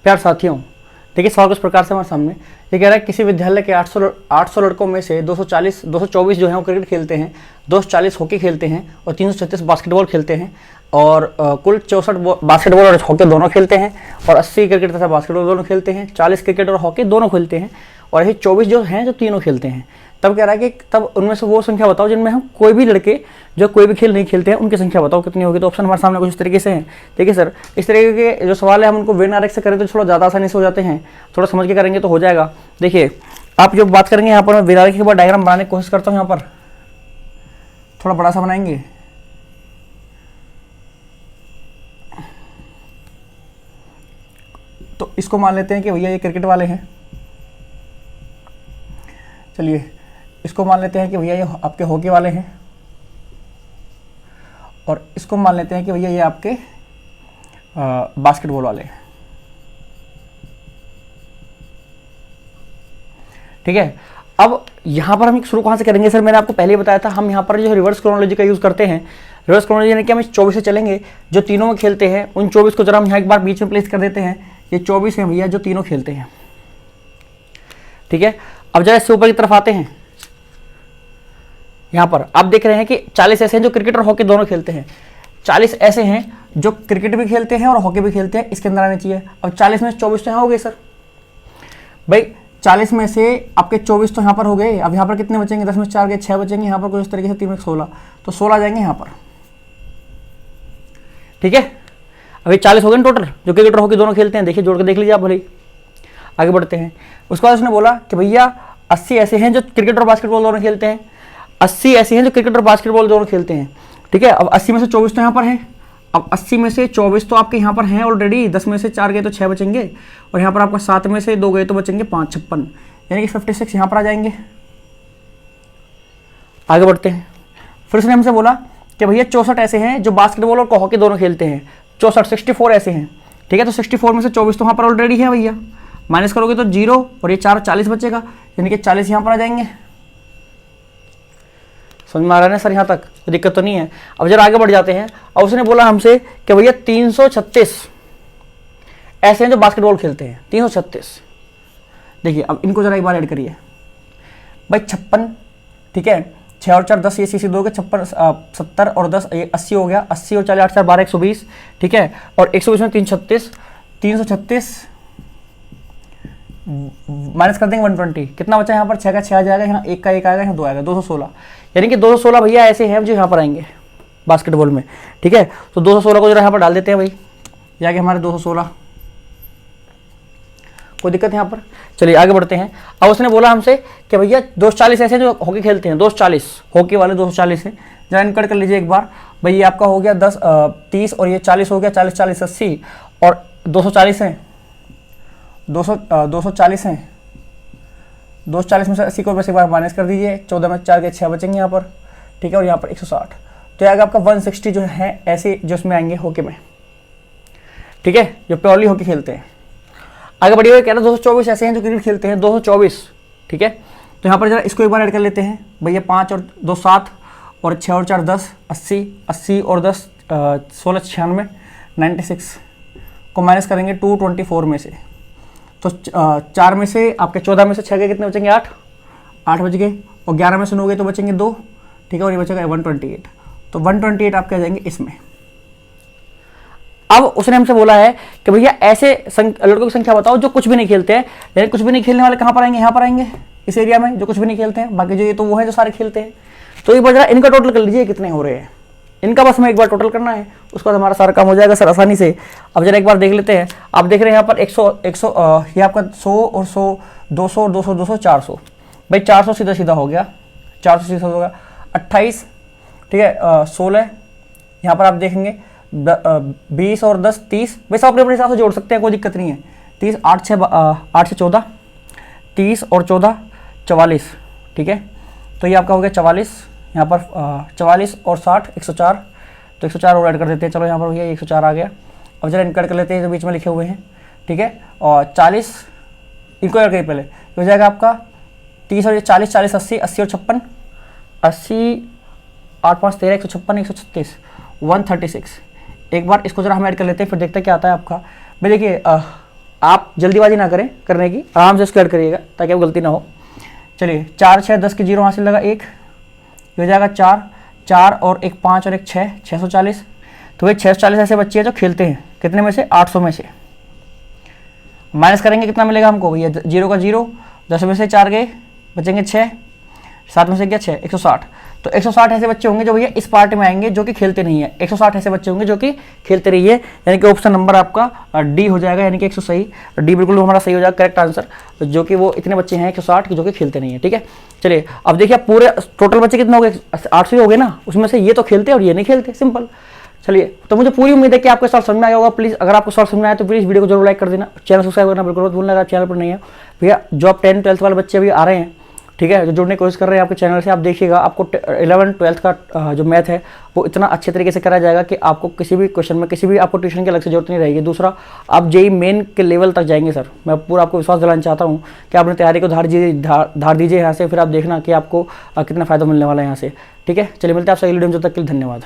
प्यार साथियों, देखिए सवाल कुछ प्रकार से हमारे सामने ये कह रहा है किसी विद्यालय के 800 लड़कों में से 224 जो हैं वो क्रिकेट खेलते हैं, 240 हॉकी खेलते हैं और 336 बास्केटबॉल खेलते हैं और कुल 64 बास्केटबॉल और हॉकी दोनों खेलते हैं और 80 क्रिकेट तथा बास्केटबॉल दोनों खेलते हैं, 40 क्रिकेट और हॉकी दोनों खेलते हैं और यही 24 जो हैं जो तीनों खेलते हैं। तब कह रहा है कि तब उनमें से वो संख्या बताओ जिनमें हम कोई भी लड़के जो कोई भी खेल नहीं खेलते हैं उनकी संख्या बताओ कितनी होगी। तो ऑप्शन हमारे सामने कुछ इस तरीके से हैं। देखिए सर, इस तरीके के जो सवाल है हम उनको वेन आरेख से करें तो थोड़ा ज़्यादा आसानी से हो जाते हैं, थोड़ा समझ के करेंगे तो हो जाएगा। देखिए आप जो बात करेंगे यहाँ पर मैं वेन आरेख के बाद डायग्राम बनाने की कोशिश करता हूँ। यहाँ पर थोड़ा बड़ा सा बनाएंगे। तो इसको मान लेते हैं कि भैया ये क्रिकेट वाले हैं। चलिए इसको मान लेते हैं कि भैया ये आपके हॉकी वाले हैं और इसको मान लेते हैं कि भैया ये आपके बास्केटबॉल वाले हैं। ठीक है, अब यहाँ पर हम शुरू कहाँ से करेंगे सर? मैंने आपको पहले ही बताया था हम यहाँ पर जो रिवर्स क्रोनोलॉजी का यूज़ करते हैं। रिवर्स क्रोनोलॉजी यानी कि हम 24 से चलेंगे, जो तीनों में खेलते हैं उन 24 को जरा हम यहाँ एक बार बीच में प्लेस कर देते हैं। ये 24 हैं भैया जो तीनों खेलते हैं। ठीक है, अब जरा इससे ऊपर की तरफ आते हैं। यहाँ पर आप देख रहे हैं कि 40 ऐसे हैं जो क्रिकेट और हॉकी दोनों खेलते हैं, 40 ऐसे हैं जो क्रिकेट भी खेलते हैं और हॉकी भी खेलते हैं, इसके अंदर आने चाहिए। अब 40 में से 24 तो यहाँ हो गए सर भाई, 40 में से आपके 24 तो यहाँ पर हो गए। अब यहाँ पर कितने बचेंगे? 10 में 4 गए, 6 बचेंगे। यहाँ पर कुछ इस तरीके से 3 में 16, तो 16 जाएंगे यहाँ पर। ठीक है, अभी 40 हो गए टोटल जो क्रिकेट और हॉकी दोनों खेलते हैं। देखिए जोड़ के देख लीजिए आप भले ही। आगे बढ़ते हैं। उसके बाद उसने बोला कि भैया 80 ऐसे हैं जो क्रिकेट और बास्केटबॉल दोनों खेलते हैं, 80 ऐसे हैं जो क्रिकेट और बास्केटबॉल दोनों खेलते हैं। ठीक है, अब 80 में से 24 तो यहाँ पर हैं। अब 80 में से 24 तो आपके यहाँ पर हैं ऑलरेडी, 10 में से 4 गए तो 6 बचेंगे और यहाँ पर आपका 7 में से 2 गए तो बचेंगे 5, 56, यानी कि 56 यहाँ पर आ जाएंगे। आगे बढ़ते हैं। फिर उसने हमसे बोला कि भैया 64 ऐसे हैं जो बास्केटबॉल और हॉकी दोनों खेलते हैं, 64 ऐसे हैं। ठीक है, तो 64 में से 24 तो वहाँ पर ऑलरेडी है भैया, माइनस करोगे तो 0 और ये 4 40 बचेगा, यानी कि 40 यहाँ पर आ जाएंगे। समझ में आ रहा है ना सर? यहाँ तक कोई दिक्कत तो नहीं है। अब जरा आगे बढ़ जाते हैं। और उसने बोला हमसे कि भैया 336 ऐसे हैं जो बास्केटबॉल खेलते हैं, 336। देखिए अब इनको जरा एक बार ऐड करिए भाई, 56। ठीक है, 6 और 4 10, ये सी दोगे 56, 70 और 10 ये 80 हो गया, 80 और 40 8 4 12 120। ठीक है, और 120 में 336 माइनस कर देंगे 120, कितना बचा यहाँ पर? 6 का 6 आ जाएगा, यहाँ 1 का 1 आएगा, यहाँ 2 आएगा, 216। यानी कि 216 भैया ऐसे हैं जो यहाँ पर आएंगे बास्केटबॉल में। ठीक है, तो 216 को जरा यहाँ पर डाल देते हैं भाई, यहाँ के हमारे 216। कोई दिक्कत यहाँ पर? चलिए आगे बढ़ते हैं। अब उसने बोला हमसे कि भैया 240 ऐसे जो हॉकी खेलते हैं, 240 हॉकी वाले 240 हैं। जरा इनकट कर लीजिए एक बार भाई, ये आपका हो गया 30 और ये 40 हो गया, 40 40 80 और 240 हैं, 240 हैं। 240 में से 80 को बस एक बार माइनस कर दीजिए, 14 में 4 के 6 बचेंगे यहाँ पर। ठीक है, और यहाँ पर 160, तो आएगा आपका 160 जो है ऐसे जो इसमें आएंगे हॉकी में। ठीक है, जो प्योरली हॉकी खेलते हैं। आगे बढ़िए, कह रहा 224 ऐसे हैं जो क्रिकेट खेलते हैं, 224। ठीक है, तो यहाँ पर जरा इसको एक बार ऐड कर लेते हैं भैया, 5 और 2 7 और 6 और 4 10, 80 और 10 16 96, 96 को माइनस करेंगे 224 में से, तो 4 में से आपके 14 में से 6 के कितने बचेंगे? 8 बच गए, और 11 में से 9 गए तो बचेंगे 2। ठीक है, और ये बचेगा 128, तो 128 आपके आ जाएंगे इसमें। अब उसने हमसे बोला है कि भैया ऐसे लड़कों की संख्या बताओ जो कुछ भी नहीं खेलते हैं, यानी कुछ भी नहीं खेलने वाले कहाँ पर आएंगे? यहाँ पर आएंगे इस एरिया में, जो कुछ भी नहीं खेलते हैं। बाकी जो ये तो वो है जो सारे खेलते हैं। तो एक बार जरा इनका टोटल कर लीजिए कितने हो रहे हैं, इनका बस हमें एक बार टोटल करना है, उसके बाद हमारा सारा काम हो जाएगा सर आसानी से। अब जरा एक बार देख लेते हैं। आप देख रहे हैं यहाँ पर 100 ये आपका 100 और 100 200 और 200 200 400 भाई, 400 सीधा सीधा हो गया, 400 सीधा हो गया 28। ठीक है, 16 यहाँ पर आप देखेंगे 20 और 10 30 भाई, सब अपने अपने हिसाब से जोड़ सकते हैं, कोई दिक्कत नहीं है। 30 8 से 14 30 और 14 44। ठीक है, तो ये आपका हो गया 44, यहाँ पर 44 और 60 104, तो 104 और ऐड कर देते हैं। चलो यहाँ पर भैया 104 आ गया। अब जरा इनकट कर लेते हैं जो बीच में लिखे हुए हैं। ठीक है, और 40 इनको ऐड करिए पहले, हो जाएगा आपका 30 और 40 40 80 80 और 56 80 8 5 13 156 136 136। एक बार इसको जरा हम ऐड कर लेते हैं, फिर देखते हैं क्या आता है आपका। भाई देखिए आप जल्दीबाजी ना करें करने की, आराम से इसको ऐड करिएगा ताकि आप गलती ना हो। चलिए 4 6 10 के 0 वहाँ से लगा 1, ये हो जाएगा 4 4 और 1 5 और 1 6 640। तो भाई 640 ऐसे बच्चे हैं जो खेलते हैं, कितने में से 800 में से। माइनस करेंगे कितना मिलेगा हमको भैया, 0 का 0, 10 में से 4 गए, बचेंगे 6, 7 में से क्या 6, 160। तो 160 ऐसे बच्चे होंगे जो भैया इस पार्ट में आएंगे जो कि खेलते नहीं है। 160 ऐसे बच्चे होंगे जो कि खेलते रही है, यानी कि ऑप्शन नंबर आपका डी हो जाएगा, यानी कि 100 सही, डी बिल्कुल हमारा सही हो जाएगा, करेक्ट आंसर, जो कि वो इतने बच्चे हैं 160 जो कि खेलते नहीं है। ठीक है, चलिए अब देखिए पूरे टोटल बच्चे कितने हो गए, 800 हो गए ना, उसमें से ये तो खेलते हैं और ये नहीं खेलते, सिंपल। चलिए तो मुझे पूरी उम्मीद है कि आपको सवाल समझ में आया होगा। प्लीज़ अगर आपको सवाल समझ में आया तो प्लीज़ वीडियो को जरूर लाइक कर देना, चैनल सब्सक्राइब करना बिल्कुल मत भूलना अगर आप चैनल पर नहीं है। भैया जो आप 10th 12th वाले बच्चे अभी आ रहे हैं, ठीक है, जो जुड़ने की कोशिश कर रहे हैं आपके चैनल से, आप देखिएगा आपको 11th 12th का जो मैथ है वो इतना अच्छे तरीके से कराया जाएगा कि आपको किसी भी क्वेश्चन में किसी भी आपको ट्यूशन की अलग से जरूरत नहीं रहेगी। दूसरा, आप जेईई मेन के लेवल तक जाएंगे सर, मैं पूरा आपको विश्वास दिलाना चाहता हूँ कि आपने तैयारी को धार दीजिए यहाँ से, फिर आप देखना कि आपको कितना फ़ायदा मिलने वाला है यहाँ से। ठीक है, चलिए मिलते हैं आपसे अगली वीडियो में, जब तक के लिए धन्यवाद।